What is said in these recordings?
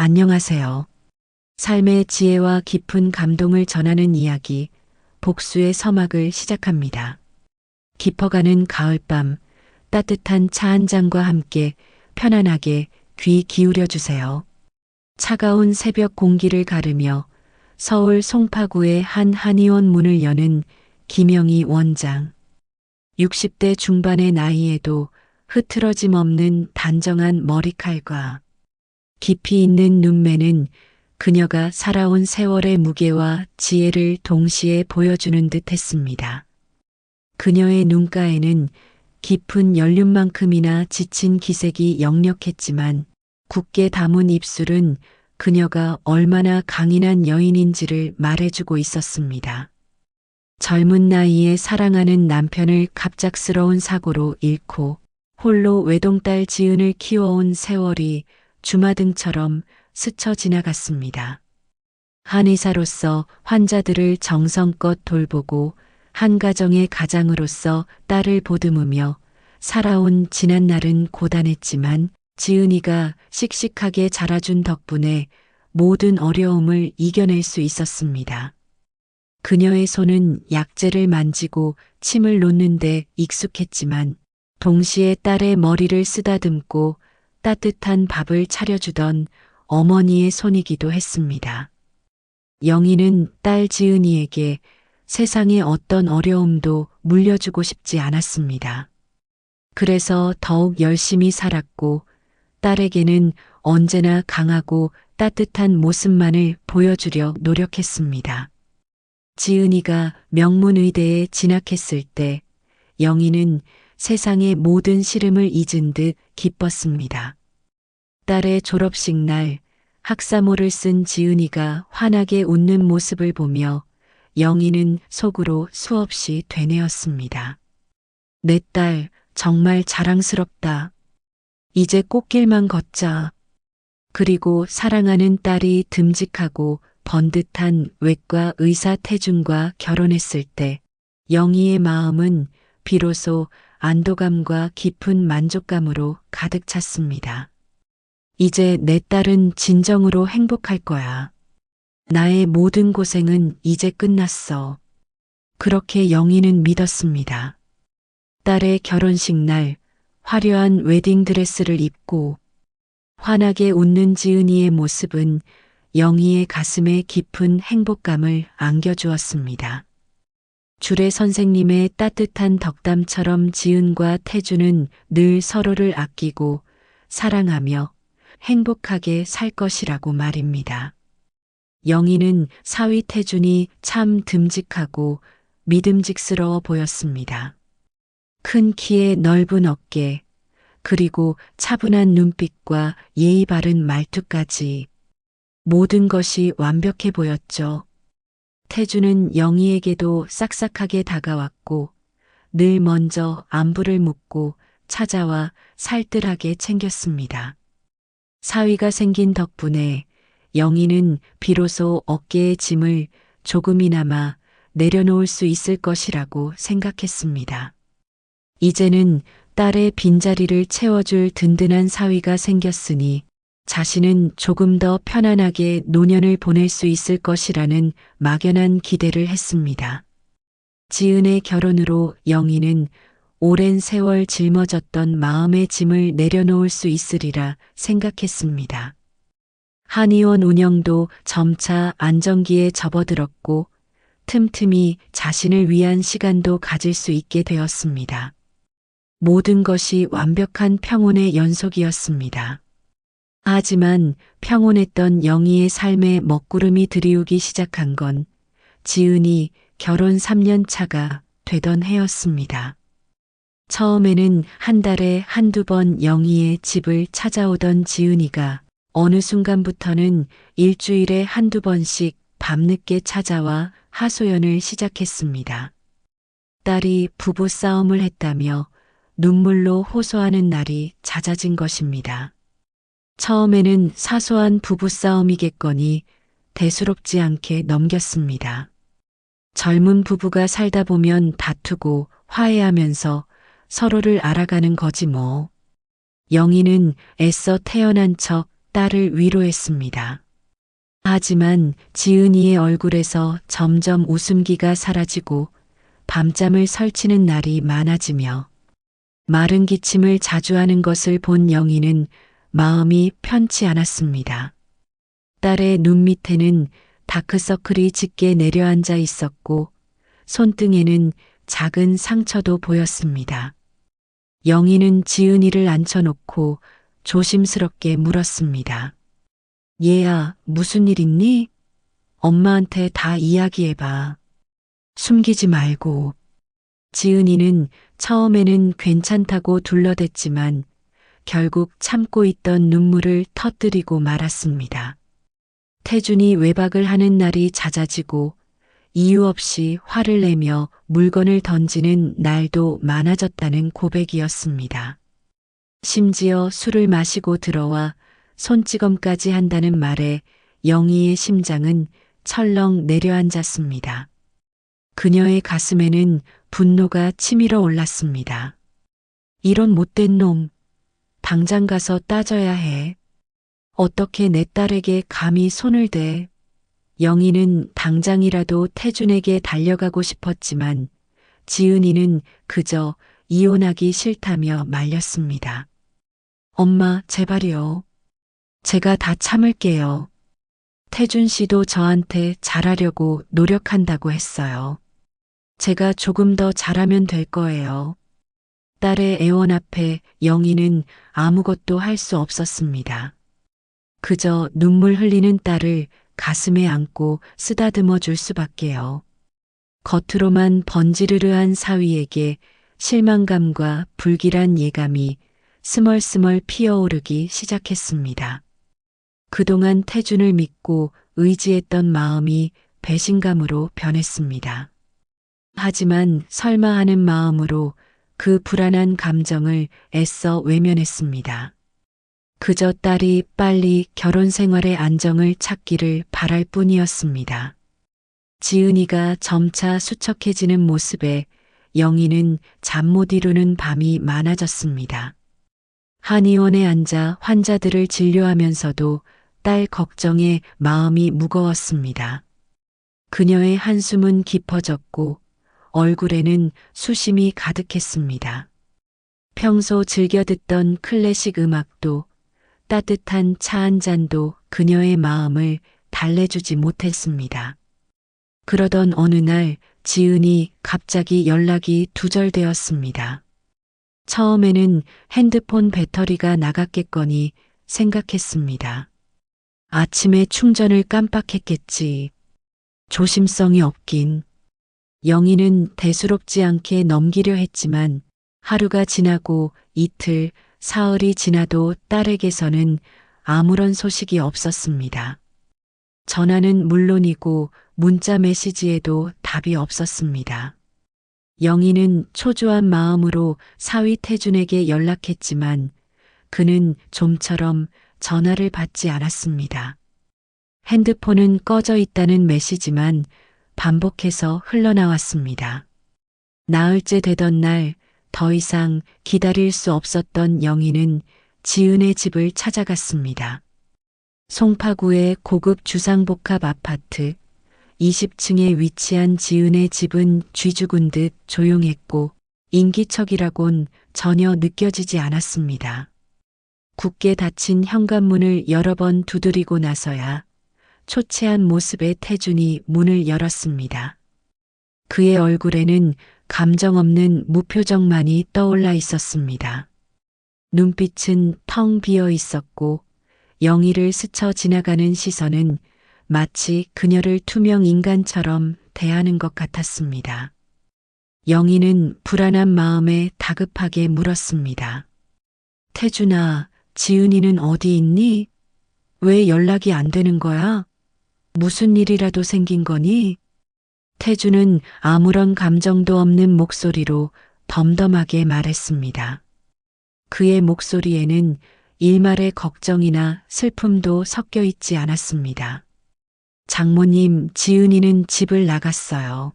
안녕하세요. 삶의 지혜와 깊은 감동을 전하는 이야기, 복수의 서막을 시작합니다. 깊어가는 가을밤, 따뜻한 차 한 잔과 함께 편안하게 귀 기울여 주세요. 차가운 새벽 공기를 가르며 서울 송파구의 한 한의원 문을 여는 김영희 원장. 60대 중반의 나이에도 흐트러짐 없는 단정한 머리칼과 깊이 있는 눈매는 그녀가 살아온 세월의 무게와 지혜를 동시에 보여주는 듯 했습니다. 그녀의 눈가에는 깊은 연륜만큼이나 지친 기색이 역력했지만 굳게 담은 입술은 그녀가 얼마나 강인한 여인인지를 말해주고 있었습니다. 젊은 나이에 사랑하는 남편을 갑작스러운 사고로 잃고 홀로 외동딸 지은을 키워온 세월이 주마등처럼 스쳐 지나갔습니다. 한의사로서 환자들을 정성껏 돌보고 한 가정의 가장으로서 딸을 보듬으며 살아온 지난 날은 고단했지만 지은이가 씩씩하게 자라준 덕분에 모든 어려움을 이겨낼 수 있었습니다. 그녀의 손은 약재를 만지고 침을 놓는데 익숙했지만 동시에 딸의 머리를 쓰다듬고 따뜻한 밥을 차려주던 어머니의 손이기도 했습니다. 영희는 딸 지은이에게 세상의 어떤 어려움도 물려주고 싶지 않았습니다. 그래서 더욱 열심히 살았고 딸에게는 언제나 강하고 따뜻한 모습만을 보여주려 노력했습니다. 지은이가 명문의대에 진학했을 때 영희는 세상의 모든 시름을 잊은 듯 기뻤습니다. 딸의 졸업식 날 학사모를 쓴 지은이가 환하게 웃는 모습을 보며 영희는 속으로 수없이 되뇌었습니다. 내 딸 정말 자랑스럽다. 이제 꽃길만 걷자. 그리고 사랑하는 딸이 듬직하고 번듯한 외과 의사 태준과 결혼했을 때 영희의 마음은 비로소 안도감과 깊은 만족감으로 가득 찼습니다. 이제 내 딸은 진정으로 행복할 거야. 나의 모든 고생은 이제 끝났어. 그렇게 영희는 믿었습니다. 딸의 결혼식 날 화려한 웨딩드레스를 입고 환하게 웃는 지은이의 모습은 영희의 가슴에 깊은 행복감을 안겨주었습니다. 주례 선생님의 따뜻한 덕담처럼 지은과 태주는 늘 서로를 아끼고 사랑하며 행복하게 살 것이라고 말입니다. 영희는 사위 태준이 참 듬직하고 믿음직스러워 보였습니다. 큰 키에 넓은 어깨, 그리고 차분한 눈빛과 예의 바른 말투까지 모든 것이 완벽해 보였죠. 태주는 영희에게도 싹싹하게 다가왔고 늘 먼저 안부를 묻고 찾아와 살뜰하게 챙겼습니다. 사위가 생긴 덕분에 영희는 비로소 어깨의 짐을 조금이나마 내려놓을 수 있을 것이라고 생각했습니다. 이제는 딸의 빈자리를 채워줄 든든한 사위가 생겼으니 자신은 조금 더 편안하게 노년을 보낼 수 있을 것이라는 막연한 기대를 했습니다. 지은의 결혼으로 영희는 오랜 세월 짊어졌던 마음의 짐을 내려놓을 수 있으리라 생각했습니다. 한의원 운영도 점차 안정기에 접어들었고 틈틈이 자신을 위한 시간도 가질 수 있게 되었습니다. 모든 것이 완벽한 평온의 연속이었습니다. 하지만 평온했던 영희의 삶에 먹구름이 들이우기 시작한 건 지은이 결혼 3년 차가 되던 해였습니다. 처음에는 한 달에 한두 번 영희의 집을 찾아오던 지은이가 어느 순간부터는 일주일에 한두 번씩 밤늦게 찾아와 하소연을 시작했습니다. 딸이 부부싸움을 했다며 눈물로 호소하는 날이 잦아진 것입니다. 처음에는 사소한 부부싸움이겠거니 대수롭지 않게 넘겼습니다. 젊은 부부가 살다 보면 다투고 화해하면서 서로를 알아가는 거지 뭐. 영희는 애써 태어난 척 딸을 위로했습니다. 하지만 지은이의 얼굴에서 점점 웃음기가 사라지고 밤잠을 설치는 날이 많아지며 마른 기침을 자주 하는 것을 본 영희는 마음이 편치 않았습니다. 딸의 눈 밑에는 다크서클이 짙게 내려앉아 있었고 손등에는 작은 상처도 보였습니다. 영희는 지은이를 앉혀놓고 조심스럽게 물었습니다. 얘야, 무슨 일 있니? 엄마한테 다 이야기해봐. 숨기지 말고. 지은이는 처음에는 괜찮다고 둘러댔지만 결국 참고 있던 눈물을 터뜨리고 말았습니다. 태준이 외박을 하는 날이 잦아지고 이유 없이 화를 내며 물건을 던지는 날도 많아졌다는 고백이었습니다. 심지어 술을 마시고 들어와 손찌검까지 한다는 말에 영희의 심장은 철렁 내려앉았습니다. 그녀의 가슴에는 분노가 치밀어 올랐습니다. 이런 못된 놈, 당장 가서 따져야 해. 어떻게 내 딸에게 감히 손을 대? 영희는 당장이라도 태준에게 달려가고 싶었지만 지은이는 그저 이혼하기 싫다며 말렸습니다. 엄마, 제발이요. 제가 다 참을게요. 태준 씨도 저한테 잘하려고 노력한다고 했어요. 제가 조금 더 잘하면 될 거예요. 딸의 애원 앞에 영희는 아무것도 할 수 없었습니다. 그저 눈물 흘리는 딸을 가슴에 안고 쓰다듬어 줄 수밖에요. 겉으로만 번지르르한 사위에게 실망감과 불길한 예감이 스멀스멀 피어오르기 시작했습니다. 그동안 태준을 믿고 의지했던 마음이 배신감으로 변했습니다. 하지만 설마 하는 마음으로 그 불안한 감정을 애써 외면했습니다. 그저 딸이 빨리 결혼 생활의 안정을 찾기를 바랄 뿐이었습니다. 지은이가 점차 수척해지는 모습에 영희는 잠 못 이루는 밤이 많아졌습니다. 한의원에 앉아 환자들을 진료하면서도 딸 걱정에 마음이 무거웠습니다. 그녀의 한숨은 깊어졌고 얼굴에는 수심이 가득했습니다. 평소 즐겨 듣던 클래식 음악도 따뜻한 차 한 잔도 그녀의 마음을 달래주지 못했습니다. 그러던 어느 날 지은이 갑자기 연락이 두절되었습니다. 처음에는 핸드폰 배터리가 나갔겠거니 생각했습니다. 아침에 충전을 깜빡했겠지. 조심성이 없긴. 영희는 대수롭지 않게 넘기려 했지만 하루가 지나고 이틀, 사흘이 지나도 딸에게서는 아무런 소식이 없었습니다. 전화는 물론이고 문자 메시지에도 답이 없었습니다. 영희는 초조한 마음으로 사위 태준에게 연락했지만 그는 좀처럼 전화를 받지 않았습니다. 핸드폰은 꺼져 있다는 메시지만 반복해서 흘러나왔습니다. 나흘째 되던 날 더 이상 기다릴 수 없었던 영희는 지은의 집을 찾아갔습니다. 송파구의 고급 주상복합 아파트 20층에 위치한 지은의 집은 쥐죽은 듯 조용했고 인기척이라곤 전혀 느껴지지 않았습니다. 굳게 닫힌 현관문을 여러 번 두드리고 나서야 초췌한 모습의 태준이 문을 열었습니다. 그의 얼굴에는 감정 없는 무표정만이 떠올라 있었습니다. 눈빛은 텅 비어 있었고 영희를 스쳐 지나가는 시선은 마치 그녀를 투명 인간처럼 대하는 것 같았습니다. 영희는 불안한 마음에 다급하게 물었습니다. 태준아, 지은이는 어디 있니? 왜 연락이 안 되는 거야? 무슨 일이라도 생긴 거니? 태준은 아무런 감정도 없는 목소리로 덤덤하게 말했습니다. 그의 목소리에는 일말의 걱정이나 슬픔도 섞여 있지 않았습니다. 장모님, 지은이는 집을 나갔어요.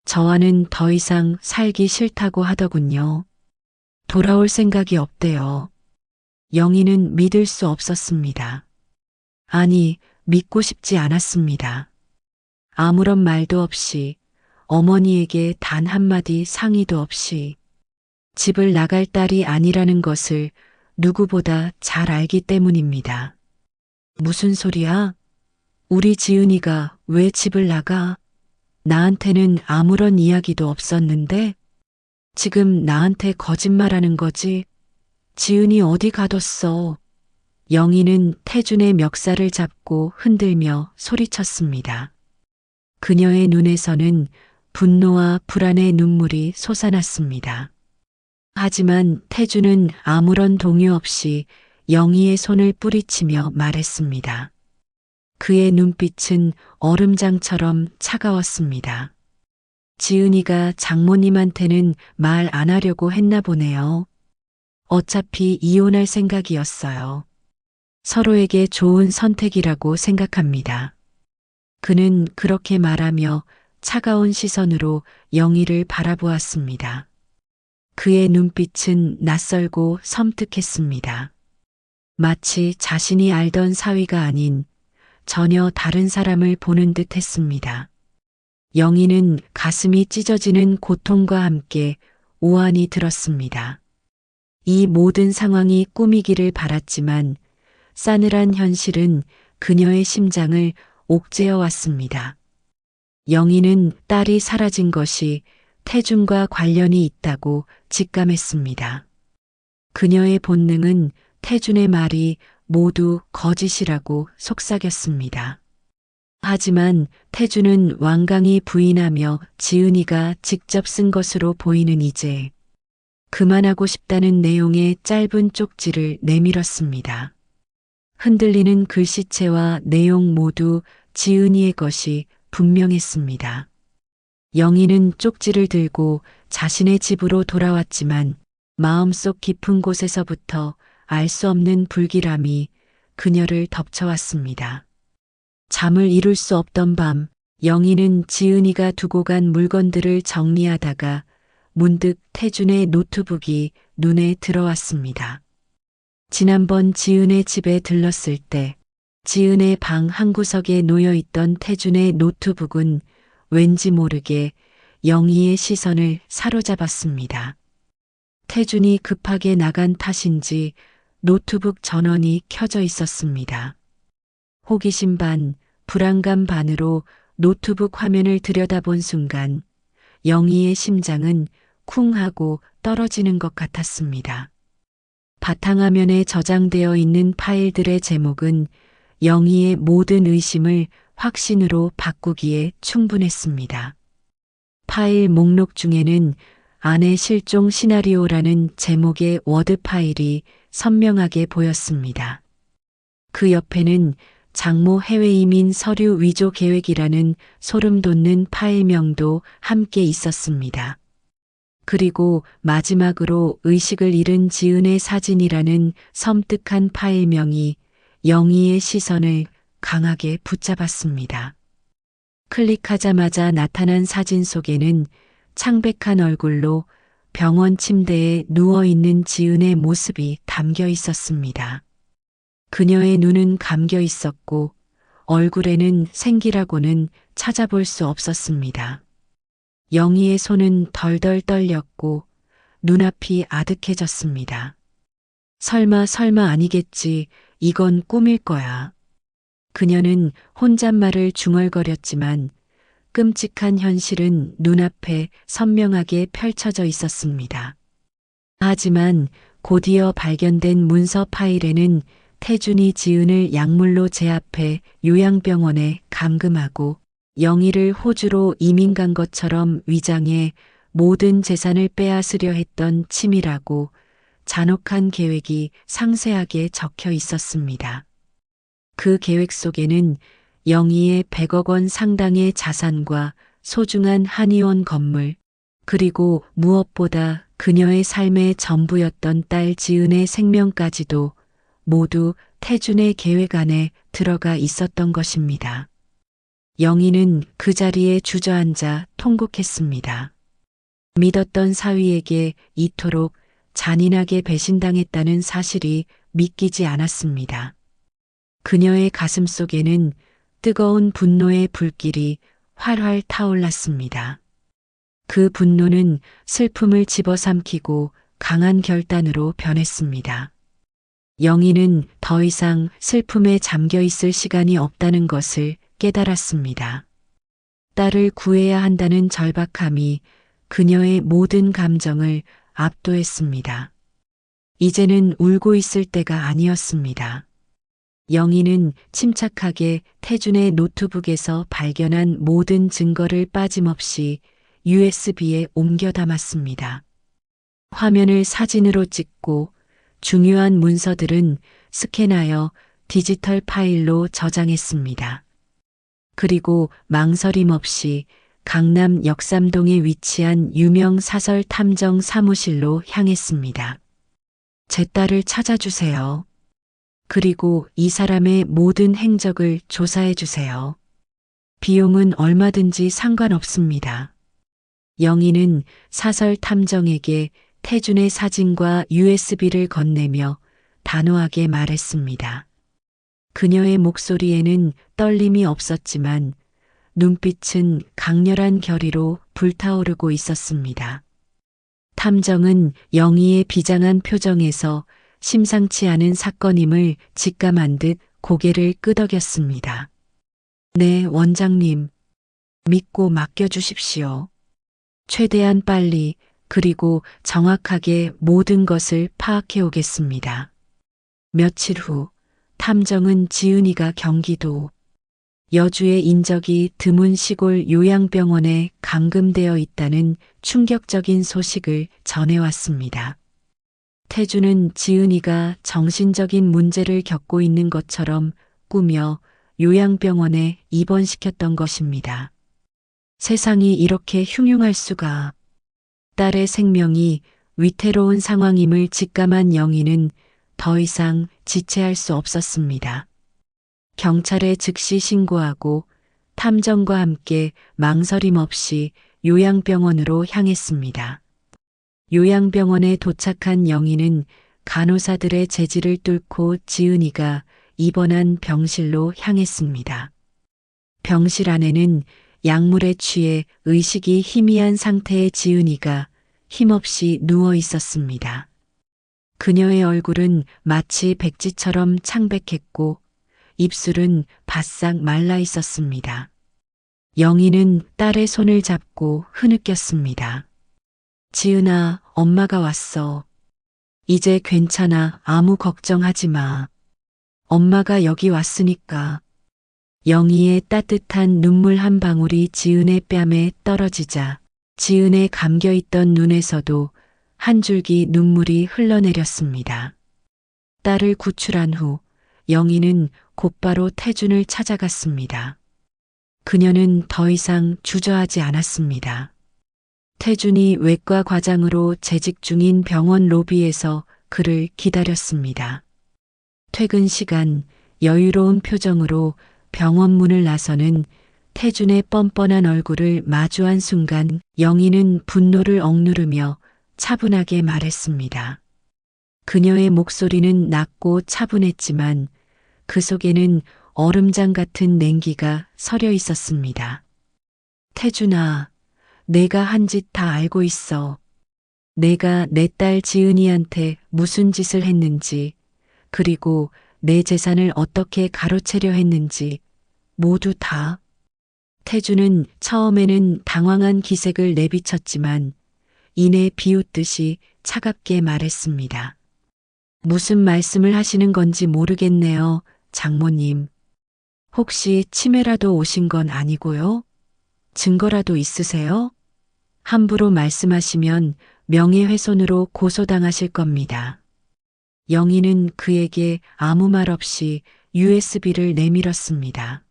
저와는 더 이상 살기 싫다고 하더군요. 돌아올 생각이 없대요. 영희는 믿을 수 없었습니다. 아니, 믿고 싶지 않았습니다. 아무런 말도 없이, 어머니에게 단 한마디 상의도 없이 집을 나갈 딸이 아니라는 것을 누구보다 잘 알기 때문입니다. 무슨 소리야? 우리 지은이가 왜 집을 나가? 나한테는 아무런 이야기도 없었는데? 지금 나한테 거짓말하는 거지? 지은이 어디 가뒀어? 영희는 태준의 멱살을 잡고 흔들며 소리쳤습니다. 그녀의 눈에서는 분노와 불안의 눈물이 솟아났습니다. 하지만 태준은 아무런 동요 없이 영희의 손을 뿌리치며 말했습니다. 그의 눈빛은 얼음장처럼 차가웠습니다. 지은이가 장모님한테는 말 안 하려고 했나 보네요. 어차피 이혼할 생각이었어요. 서로에게 좋은 선택이라고 생각합니다. 그는 그렇게 말하며 차가운 시선으로 영희를 바라보았습니다. 그의 눈빛은 낯설고 섬뜩했습니다. 마치 자신이 알던 사위가 아닌 전혀 다른 사람을 보는 듯 했습니다. 영희는 가슴이 찢어지는 고통과 함께 오한이 들었습니다. 이 모든 상황이 꿈이기를 바랐지만 싸늘한 현실은 그녀의 심장을 옥죄어 왔습니다. 영희는 딸이 사라진 것이 태준과 관련이 있다고 직감했습니다. 그녀의 본능은 태준의 말이 모두 거짓이라고 속삭였습니다. 하지만 태준은 완강히 부인하며 지은이가 직접 쓴 것으로 보이는 이제 그만하고 싶다는 내용의 짧은 쪽지를 내밀었습니다. 흔들리는 글씨체와 내용 모두 지은이의 것이 분명했습니다. 영희는 쪽지를 들고 자신의 집으로 돌아왔지만 마음속 깊은 곳에서부터 알 수 없는 불길함이 그녀를 덮쳐왔습니다. 잠을 이룰 수 없던 밤, 영희는 지은이가 두고 간 물건들을 정리하다가 문득 태준의 노트북이 눈에 들어왔습니다. 지난번 지은의 집에 들렀을 때 지은의 방 한구석에 놓여있던 태준의 노트북은 왠지 모르게 영희의 시선을 사로잡았습니다. 태준이 급하게 나간 탓인지 노트북 전원이 켜져 있었습니다. 호기심 반, 불안감 반으로 노트북 화면을 들여다본 순간 영희의 심장은 쿵 하고 떨어지는 것 같았습니다. 바탕화면에 저장되어 있는 파일들의 제목은 영희의 모든 의심을 확신으로 바꾸기에 충분했습니다. 파일 목록 중에는 아내 실종 시나리오라는 제목의 워드 파일이 선명하게 보였습니다. 그 옆에는 장모 해외 이민 서류 위조 계획이라는 소름 돋는 파일명도 함께 있었습니다. 그리고 마지막으로 의식을 잃은 지은의 사진이라는 섬뜩한 파일명이 영희의 시선을 강하게 붙잡았습니다. 클릭하자마자 나타난 사진 속에는 창백한 얼굴로 병원 침대에 누워있는 지은의 모습이 담겨 있었습니다. 그녀의 눈은 감겨 있었고 얼굴에는 생기라고는 찾아볼 수 없었습니다. 영희의 손은 덜덜 떨렸고 눈앞이 아득해졌습니다. 설마 아니겠지. 이건 꿈일 거야. 그녀는 혼잣말을 중얼거렸지만 끔찍한 현실은 눈앞에 선명하게 펼쳐져 있었습니다. 하지만 곧이어 발견된 문서 파일에는 태준이 지은을 약물로 제압해 요양병원에 감금하고 영희를 호주로 이민 간 것처럼 위장해 모든 재산을 빼앗으려 했던 치밀하고 잔혹한 계획이 상세하게 적혀 있었습니다. 그 계획 속에는 영희의 100억 원 상당의 자산과 소중한 한의원 건물, 그리고 무엇보다 그녀의 삶의 전부였던 딸 지은의 생명까지도 모두 태준의 계획 안에 들어가 있었던 것입니다. 영희는 그 자리에 주저앉아 통곡했습니다. 믿었던 사위에게 이토록 잔인하게 배신당했다는 사실이 믿기지 않았습니다. 그녀의 가슴 속에는 뜨거운 분노의 불길이 활활 타올랐습니다. 그 분노는 슬픔을 집어삼키고 강한 결단으로 변했습니다. 영희는 더 이상 슬픔에 잠겨 있을 시간이 없다는 것을 깨달았습니다. 딸을 구해야 한다는 절박함이 그녀의 모든 감정을 압도했습니다. 이제는 울고 있을 때가 아니었습니다. 영희는 침착하게 태준의 노트북에서 발견한 모든 증거를 빠짐없이 USB에 옮겨 담았습니다. 화면을 사진으로 찍고 중요한 문서들은 스캔하여 디지털 파일로 저장했습니다. 그리고 망설임 없이 강남 역삼동에 위치한 유명 사설 탐정 사무실로 향했습니다. 제 딸을 찾아주세요. 그리고 이 사람의 모든 행적을 조사해 주세요. 비용은 얼마든지 상관없습니다. 영희는 사설 탐정에게 태준의 사진과 USB를 건네며 단호하게 말했습니다. 그녀의 목소리에는 떨림이 없었지만 눈빛은 강렬한 결의로 불타오르고 있었습니다. 탐정은 영희의 비장한 표정에서 심상치 않은 사건임을 직감한 듯 고개를 끄덕였습니다. 네, 원장님. 믿고 맡겨주십시오. 최대한 빨리 그리고 정확하게 모든 것을 파악해 오겠습니다. 며칠 후 탐정은 지은이가 경기도 여주의 인적이 드문 시골 요양병원에 감금되어 있다는 충격적인 소식을 전해왔습니다. 태준은 지은이가 정신적인 문제를 겪고 있는 것처럼 꾸며 요양병원에 입원시켰던 것입니다. 세상이 이렇게 흉흉할 수가. 딸의 생명이 위태로운 상황임을 직감한 영희는 더 이상 지체할 수 없었습니다. 경찰에 즉시 신고하고 탐정과 함께 망설임 없이 요양병원으로 향했습니다. 요양병원에 도착한 영희는 간호사들의 제지를 뚫고 지은이가 입원한 병실로 향했습니다. 병실 안에는 약물에 취해 의식이 희미한 상태의 지은이가 힘없이 누워 있었습니다. 그녀의 얼굴은 마치 백지처럼 창백했고 입술은 바싹 말라 있었습니다. 영희는 딸의 손을 잡고 흐느꼈습니다. 지은아, 엄마가 왔어. 이제 괜찮아. 아무 걱정하지 마. 엄마가 여기 왔으니까. 영희의 따뜻한 눈물 한 방울이 지은의 뺨에 떨어지자 지은의 감겨있던 눈에서도 한 줄기 눈물이 흘러내렸습니다. 딸을 구출한 후 영희는 곧바로 태준을 찾아갔습니다. 그녀는 더 이상 주저하지 않았습니다. 태준이 외과 과장으로 재직 중인 병원 로비에서 그를 기다렸습니다. 퇴근 시간 여유로운 표정으로 병원 문을 나서는 태준의 뻔뻔한 얼굴을 마주한 순간 영희는 분노를 억누르며 차분하게 말했습니다. 그녀의 목소리는 낮고 차분했지만 그 속에는 얼음장 같은 냉기가 서려 있었습니다. 태준아, 내가 한 짓 다 알고 있어. 내가 내 딸 지은이한테 무슨 짓을 했는지, 그리고 내 재산을 어떻게 가로채려 했는지 모두 다. 태준은 처음에는 당황한 기색을 내비쳤지만 이내 비웃듯이 차갑게 말했습니다. 무슨 말씀을 하시는 건지 모르겠네요, 장모님. 혹시 치매라도 오신 건 아니고요? 증거라도 있으세요? 함부로 말씀하시면 명예훼손으로 고소당하실 겁니다. 영희는 그에게 아무 말 없이 USB를 내밀었습니다.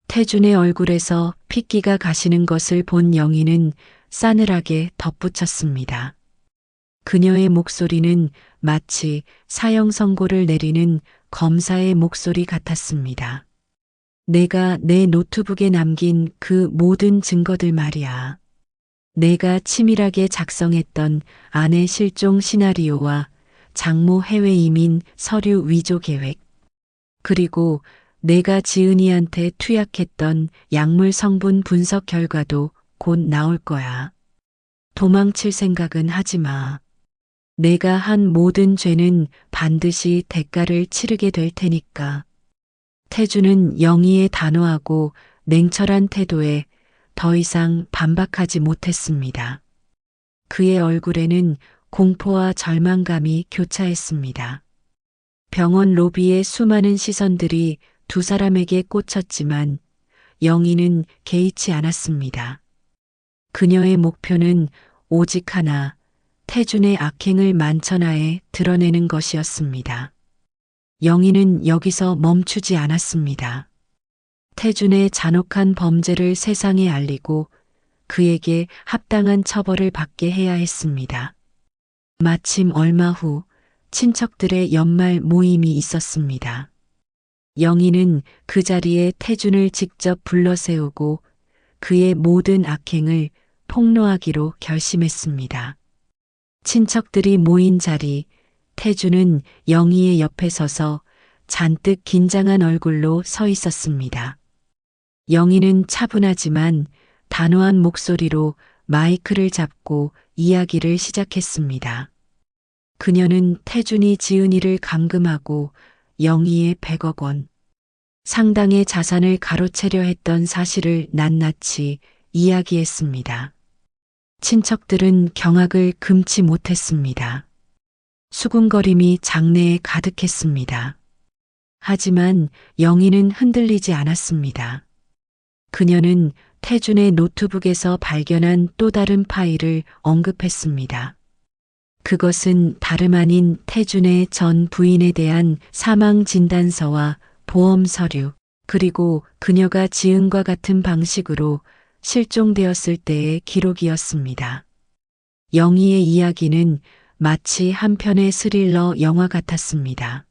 태준의 얼굴에서 핏기가 가시는 것을 본 영희는 싸늘하게 덧붙였습니다. 그녀의 목소리는 마치 사형 선고를 내리는 검사의 목소리 같았습니다. 내가 내 노트북에 남긴 그 모든 증거들 말이야. 내가 치밀하게 작성했던 아내 실종 시나리오와 장모 해외 이민 서류 위조 계획, 그리고 내가 지은이한테 투약했던 약물 성분 분석 결과도 곧 나올 거야. 도망칠 생각은 하지 마. 내가 한 모든 죄는 반드시 대가를 치르게 될 테니까. 태주는 영희의 단호하고 냉철한 태도에 더 이상 반박하지 못했습니다. 그의 얼굴에는 공포와 절망감이 교차했습니다. 병원 로비의 수많은 시선들이 두 사람에게 꽂혔지만 영희는 개의치 않았습니다. 그녀의 목표는 오직 하나, 태준의 악행을 만천하에 드러내는 것이었습니다. 영희는 여기서 멈추지 않았습니다. 태준의 잔혹한 범죄를 세상에 알리고 그에게 합당한 처벌을 받게 해야 했습니다. 마침 얼마 후 친척들의 연말 모임이 있었습니다. 영희는 그 자리에 태준을 직접 불러 세우고 그의 모든 악행을 폭로하기로 결심했습니다. 친척들이 모인 자리, 태준은 영희의 옆에 서서 잔뜩 긴장한 얼굴로 서 있었습니다. 영희는 차분하지만 단호한 목소리로 마이크를 잡고 이야기를 시작했습니다. 그녀는 태준이 지은이를 감금하고 영희의 100억 원, 상당의 자산을 가로채려 했던 사실을 낱낱이 이야기했습니다. 친척들은 경악을 금치 못했습니다. 수군거림이 장내에 가득했습니다. 하지만 영희는 흔들리지 않았습니다. 그녀는 태준의 노트북에서 발견한 또 다른 파일을 언급했습니다. 그것은 다름 아닌 태준의 전 부인에 대한 사망 진단서와 보험 서류, 그리고 그녀가 지은과 같은 방식으로 실종되었을 때의 기록이었습니다. 영희의 이야기는 마치 한 편의 스릴러 영화 같았습니다.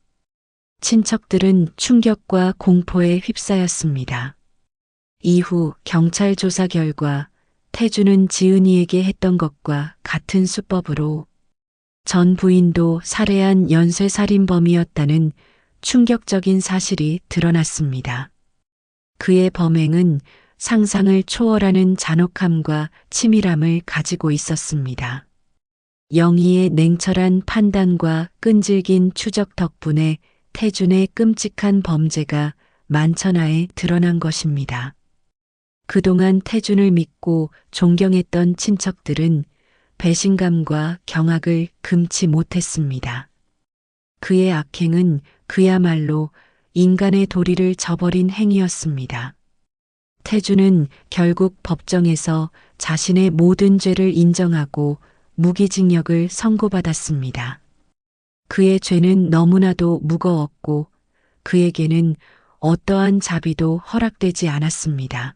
친척들은 충격과 공포에 휩싸였습니다. 이후 경찰 조사 결과 태준은 지은이에게 했던 것과 같은 수법으로 전 부인도 살해한 연쇄살인범이었다는 충격적인 사실이 드러났습니다. 그의 범행은 상상을 초월하는 잔혹함과 치밀함을 가지고 있었습니다. 영희의 냉철한 판단과 끈질긴 추적 덕분에 태준의 끔찍한 범죄가 만천하에 드러난 것입니다. 그동안 태준을 믿고 존경했던 친척들은 배신감과 경악을 금치 못했습니다. 그의 악행은 그야말로 인간의 도리를 저버린 행위였습니다. 태준은 결국 법정에서 자신의 모든 죄를 인정하고 무기징역을 선고받았습니다. 그의 죄는 너무나도 무거웠고 그에게는 어떠한 자비도 허락되지 않았습니다.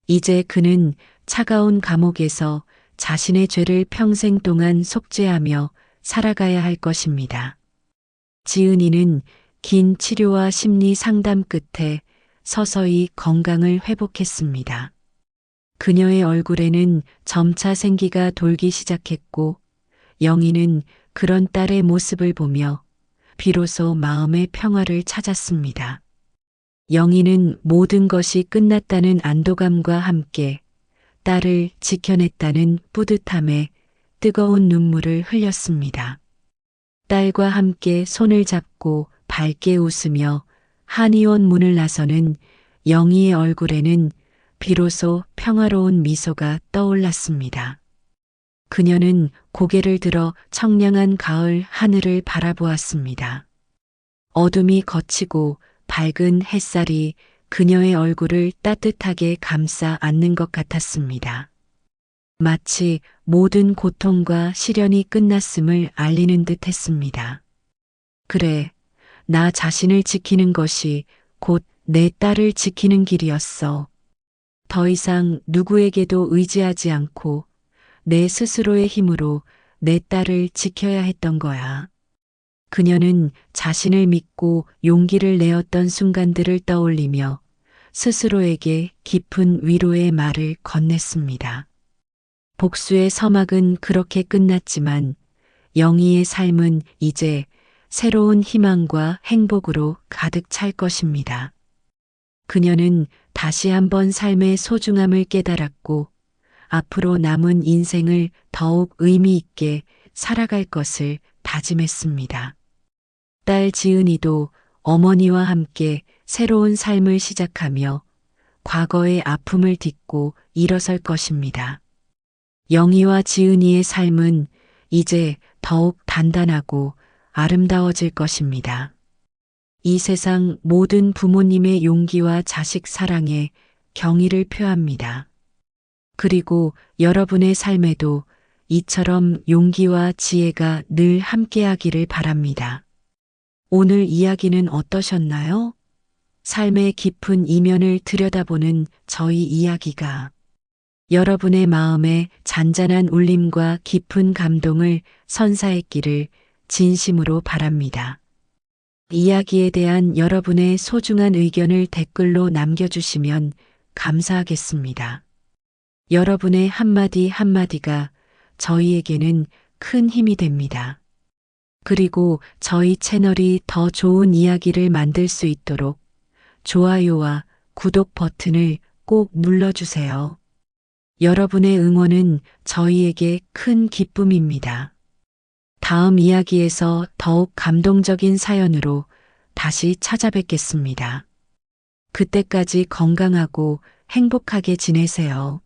이제 그는 차가운 감옥에서 자신의 죄를 평생 동안 속죄하며 살아가야 할 것입니다. 지은이는 긴 치료와 심리 상담 끝에 서서히 건강을 회복했습니다. 그녀의 얼굴에는 점차 생기가 돌기 시작했고 영희는 그런 딸의 모습을 보며 비로소 마음의 평화를 찾았습니다. 영희는 모든 것이 끝났다는 안도감과 함께 딸을 지켜냈다는 뿌듯함에 뜨거운 눈물을 흘렸습니다. 딸과 함께 손을 잡고 밝게 웃으며 한의원 문을 나서는 영희의 얼굴에는 비로소 평화로운 미소가 떠올랐습니다. 그녀는 고개를 들어 청량한 가을 하늘을 바라보았습니다. 어둠이 걷히고 밝은 햇살이 그녀의 얼굴을 따뜻하게 감싸 안는 것 같았습니다. 마치 모든 고통과 시련이 끝났음을 알리는 듯 했습니다. 그래, 나 자신을 지키는 것이 곧 내 딸을 지키는 길이었어. 더 이상 누구에게도 의지하지 않고 내 스스로의 힘으로 내 딸을 지켜야 했던 거야. 그녀는 자신을 믿고 용기를 내었던 순간들을 떠올리며 스스로에게 깊은 위로의 말을 건넸습니다. 복수의 서막은 그렇게 끝났지만 영희의 삶은 이제 새로운 희망과 행복으로 가득 찰 것입니다. 그녀는 다시 한번 삶의 소중함을 깨달았고 앞으로 남은 인생을 더욱 의미 있게 살아갈 것을 다짐했습니다. 딸 지은이도 어머니와 함께 새로운 삶을 시작하며 과거의 아픔을 딛고 일어설 것입니다. 영희와 지은이의 삶은 이제 더욱 단단하고 아름다워질 것입니다. 이 세상 모든 부모님의 용기와 자식 사랑에 경의를 표합니다. 그리고 여러분의 삶에도 이처럼 용기와 지혜가 늘 함께하기를 바랍니다. 오늘 이야기는 어떠셨나요? 삶의 깊은 이면을 들여다보는 저희 이야기가 여러분의 마음에 잔잔한 울림과 깊은 감동을 선사했기를 진심으로 바랍니다. 이야기에 대한 여러분의 소중한 의견을 댓글로 남겨주시면 감사하겠습니다. 여러분의 한마디 한마디가 저희에게는 큰 힘이 됩니다. 그리고 저희 채널이 더 좋은 이야기를 만들 수 있도록 좋아요와 구독 버튼을 꼭 눌러주세요. 여러분의 응원은 저희에게 큰 기쁨입니다. 다음 이야기에서 더욱 감동적인 사연으로 다시 찾아뵙겠습니다. 그때까지 건강하고 행복하게 지내세요.